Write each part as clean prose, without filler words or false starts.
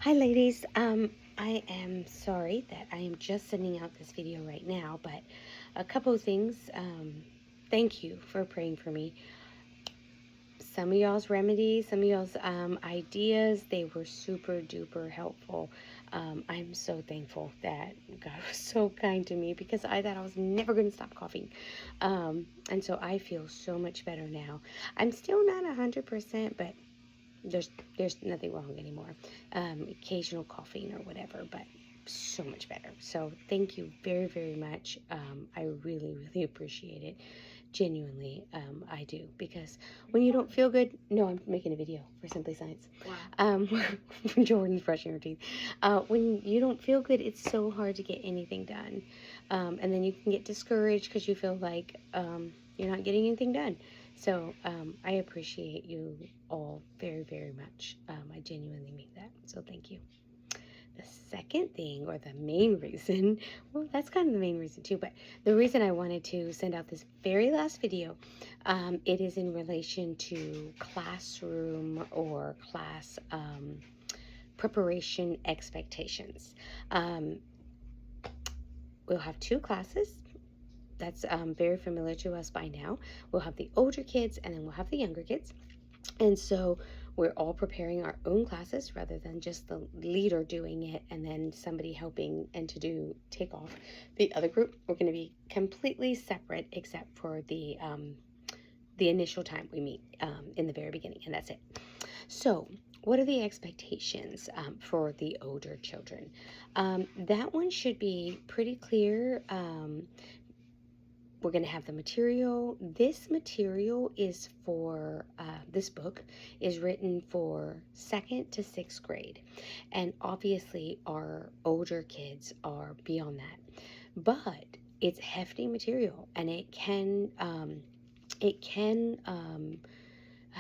Hi ladies, I am sorry that I am just sending out this video right now, but a couple of things. Thank you for praying for me. Some of y'all's remedies, some of y'all's ideas, they were super duper helpful. I'm so thankful that God was so kind to me because I thought I was never going to stop coughing. And so I feel so much better now. I'm still not 100%, but there's nothing wrong anymore. Occasional coughing or whatever, but so much better. So thank you very, very much. I really, really appreciate it. Genuinely, I do, because when you don't feel good, no, I'm making a video for Simply Science. Wow. Jordan's brushing her teeth. When you don't feel good, it's so hard to get anything done. And then you can get discouraged because you feel like you're not getting anything done. So I appreciate you all very, very much. I genuinely mean that. So thank you. The second thing, or the main reason, well, that's kind of the main reason too, but the reason I wanted to send out this very last video, it is in relation to classroom or class preparation expectations. We'll have two classes. That's very familiar to us by now. We'll have the older kids and then we'll have the younger kids. And so we're all preparing our own classes rather than just the leader doing it and then somebody helping and to take off the other group. We're going to be completely separate except for the initial time we meet in the very beginning, and that's it. So what are the expectations for the older children? That one should be pretty clear. We're going to have the material. This material is for, this book is written for 2nd to 6th grade. And obviously our older kids are beyond that. But it's hefty material and it can, how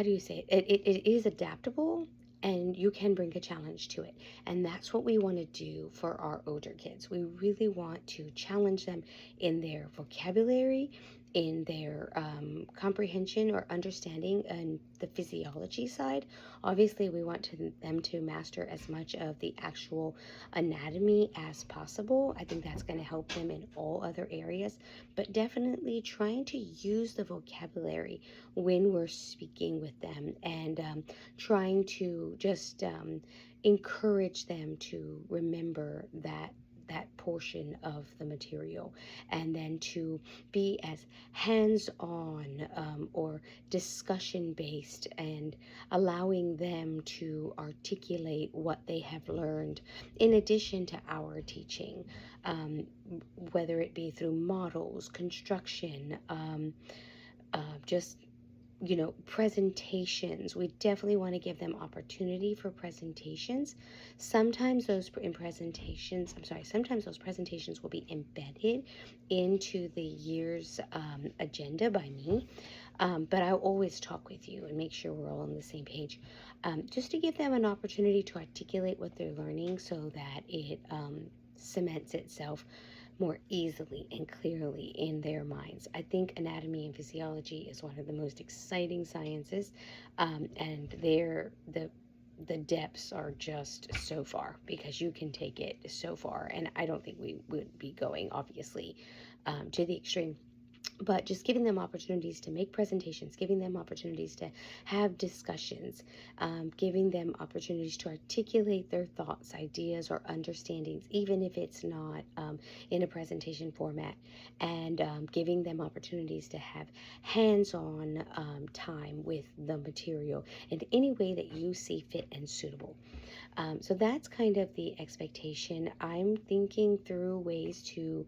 do you say it? It is adaptable, and you can bring a challenge to it. And that's what we want to do for our older kids. We really want to challenge them in their vocabulary, in their comprehension or understanding, and the physiology side. Obviously, we want them to master as much of the actual anatomy as possible. I think that's going to help them in all other areas, but definitely trying to use the vocabulary when we're speaking with them, and trying to just encourage them to remember that portion of the material, and then to be as hands-on or discussion based, and allowing them to articulate what they have learned in addition to our teaching, whether it be through models, construction, just presentations. We definitely want to give them opportunity for presentations. Sometimes those presentations will be embedded into the year's agenda by me. But I'll always talk with you and make sure we're all on the same page, just to give them an opportunity to articulate what they're learning so that it cements itself more easily and clearly in their minds. I think anatomy and physiology is one of the most exciting sciences, and the depths are just so far, because you can take it so far, and I don't think we would be going, obviously, to the extreme. But just giving them opportunities to make presentations, giving them opportunities to have discussions, giving them opportunities to articulate their thoughts, ideas, or understandings, even if it's not in a presentation format, and giving them opportunities to have hands-on time with the material in any way that you see fit and suitable. So that's kind of the expectation. I'm thinking through ways to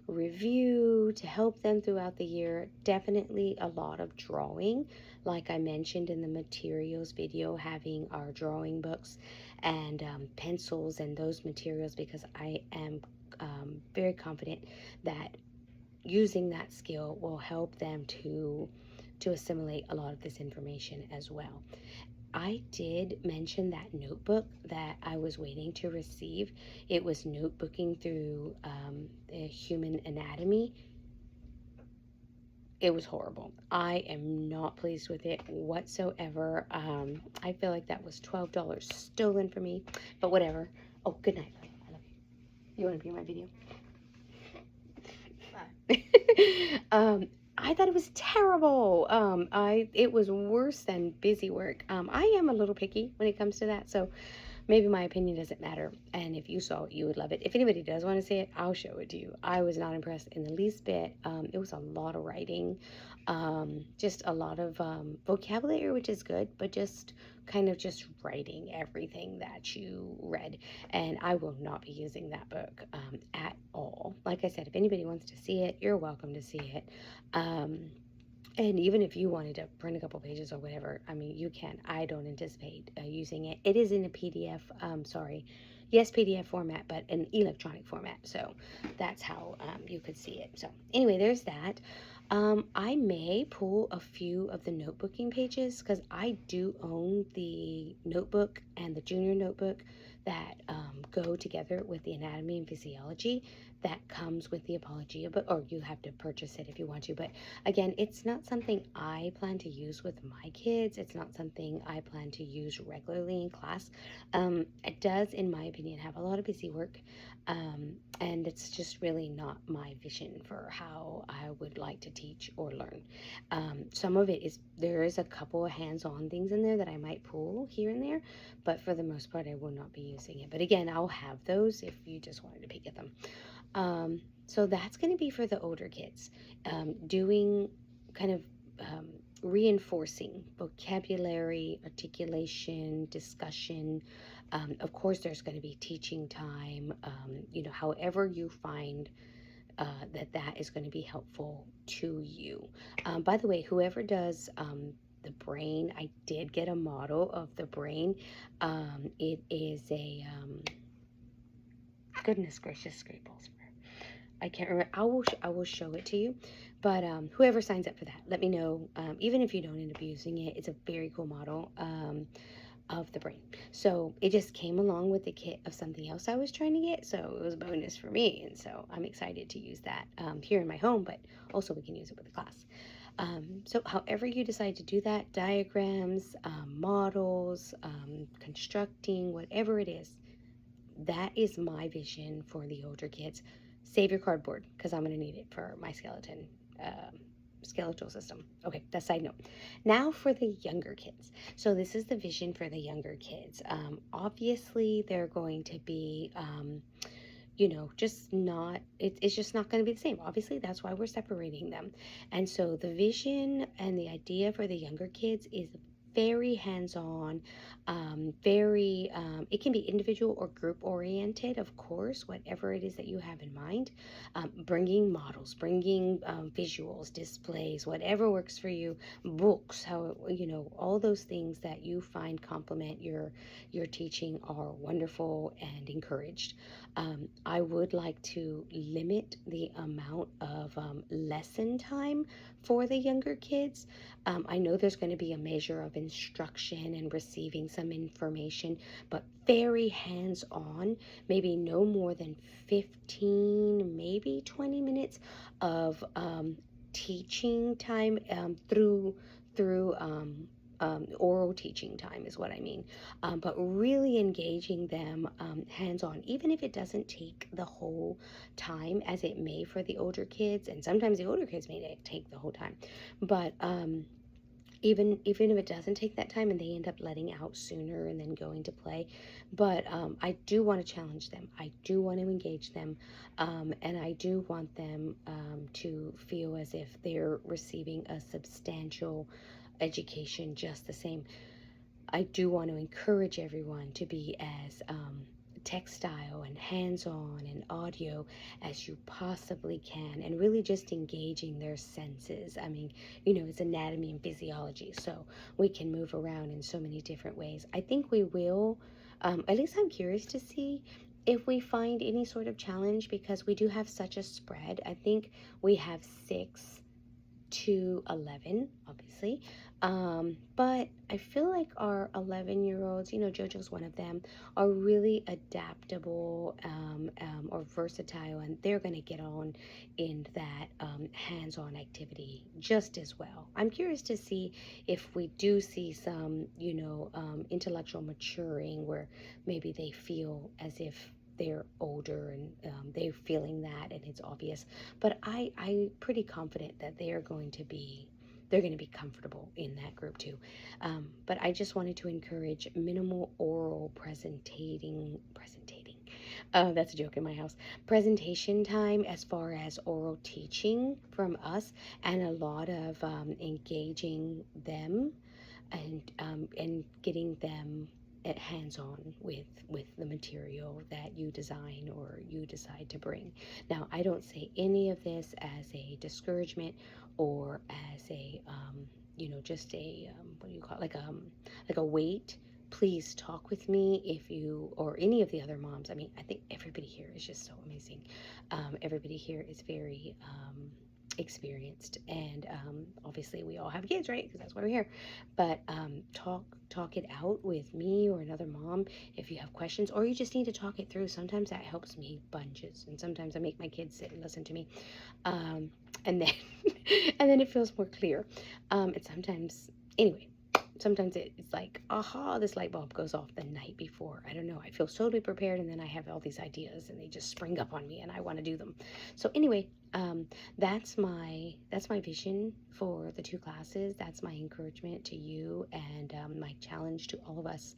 review to help them throughout the year. Definitely a lot of drawing, like I mentioned in the materials video, having our drawing books and pencils and those materials, because I am very confident that using that skill will help them to assimilate a lot of this information as well. I did mention that notebook that I was waiting to receive. It was notebooking through the human anatomy. it was horrible. I am not pleased with it whatsoever. I feel like that was $12 stolen from me, but whatever. Oh, good night. I love you. You want to be in my video? I thought it was terrible. It was worse than busy work. I am a little picky when it comes to that, so maybe my opinion doesn't matter. And if you saw it, you would love it. If anybody does want to see it, I'll show it to you. I was not impressed in the least bit. It was a lot of writing, just a lot of vocabulary, which is good, but just kind of just writing everything that you read. And I will not be using that book at all. Like I said, if anybody wants to see it, you're welcome to see it. And even if you wanted to print a couple pages or whatever, I mean, you can. I don't anticipate using it. It is in a PDF, yes, PDF format, but an electronic format. So that's how you could see it. So anyway, there's that. I may pull a few of the notebooking pages because I do own the notebook and the junior notebook that go together with the anatomy and physiology that comes with the Apologia book, or you have to purchase it if you want to. But again, it's not something I plan to use with my kids. It's not something I plan to use regularly in class. It does, in my opinion, have a lot of busy work, and it's just really not my vision for how I would like to teach or learn. Some of it is, there is a couple of hands-on things in there that I might pull here and there, but for the most part, I will not be using it. But again, I'll have those if you just wanted to peek at them. So that's going to be for the older kids, doing kind of reinforcing vocabulary, articulation, discussion. Of course, there's going to be teaching time, however you find that is going to be helpful to you. By the way, whoever does the brain, I did get a model of the brain. It is a, goodness gracious, great balls. I can't remember. I will show it to you. But whoever signs up for that, let me know. Even if you don't end up using it, it's a very cool model of the brain. So it just came along with the kit of something else I was trying to get. So it was a bonus for me. And so I'm excited to use that here in my home, but also we can use it with the class. So however you decide to do that, diagrams, models, constructing, whatever it is, that is my vision for the older kids. Save your cardboard because I'm going to need it for my skeletal system. Okay, that's side note. Now for the younger kids. So this is the vision for the younger kids. Obviously, they're going to be, just not, it's just not going to be the same. Obviously, that's why we're separating them. And so the vision and the idea for the younger kids is very hands-on, it can be individual or group oriented, of course, whatever it is that you have in mind, bringing models, bringing visuals, displays, whatever works for you, books, all those things that you find complement your teaching are wonderful and encouraged. I would like to limit the amount of lesson time for the younger kids. I know there's going to be a measure of instruction and receiving some information, but very hands-on, maybe no more than 15, maybe 20 minutes of teaching time through oral teaching time is what I mean, but really engaging them hands-on, even if it doesn't take the whole time as it may for the older kids, and sometimes the older kids may take the whole time, but even if it doesn't take that time and they end up letting out sooner and then going to play, but I do want to challenge them. I do want to engage them, and I do want them to feel as if they're receiving a substantial education just the same. I do want to encourage everyone to be as textile and hands-on and audio as you possibly can, and really just engaging their senses. I mean, it's anatomy and physiology, so we can move around in so many different ways. I think we will, at least I'm curious to see if we find any sort of challenge, because we do have such a spread. I think we have 6 to 11, obviously. But I feel like our 11-year-olds, JoJo's one of them, are really adaptable, or versatile, and they're going to get on in that hands-on activity just as well. I'm curious to see if we do see some, intellectual maturing where maybe they feel as if they're older, and they're feeling that, and it's obvious. But I'm pretty confident that they're going to be comfortable in that group too. But I just wanted to encourage minimal oral presentating. That's a joke in my house. Presentation time as far as oral teaching from us, and a lot of engaging them, and getting them at hands-on with the material that you design or you decide to bring. Now, I don't say any of this as a discouragement or as a just a what do you call it, like a weight. Please talk with me if you, or any of the other moms. I mean, I think everybody here is just so amazing. Everybody here is very experienced, and obviously we all have kids, right? Because that's why we're here. But talk it out with me or another mom if you have questions, or you just need to talk it through. Sometimes that helps me bunches, and sometimes I make my kids sit and listen to me, and then and then it feels more clear. And sometimes, anyway, sometimes it's like, aha, this light bulb goes off the night before. I don't know. I feel totally prepared, and then I have all these ideas, and they just spring up on me, and I want to do them. So anyway, that's my vision for the two classes. That's my encouragement to you, and my challenge to all of us,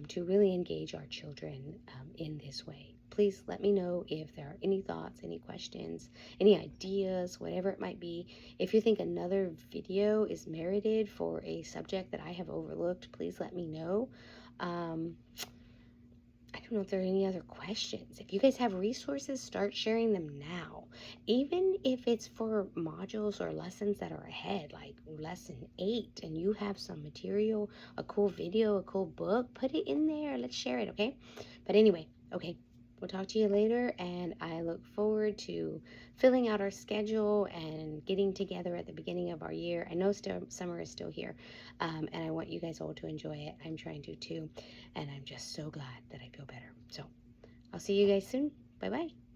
to really engage our children in this way. Please let me know if there are any thoughts, any questions, any ideas, whatever it might be. If you think another video is merited for a subject that I have overlooked, please let me know. I don't know if there are any other questions. If you guys have resources, start sharing them now. Even if it's for modules or lessons that are ahead, like lesson 8, and you have some material, a cool video, a cool book, put it in there. Let's share it, okay? But anyway, okay. We'll talk to you later, and I look forward to filling out our schedule and getting together at the beginning of our year. I know summer is still here, and I want you guys all to enjoy it. I'm trying to too, and I'm just so glad that I feel better. So I'll see you guys soon. Bye-bye.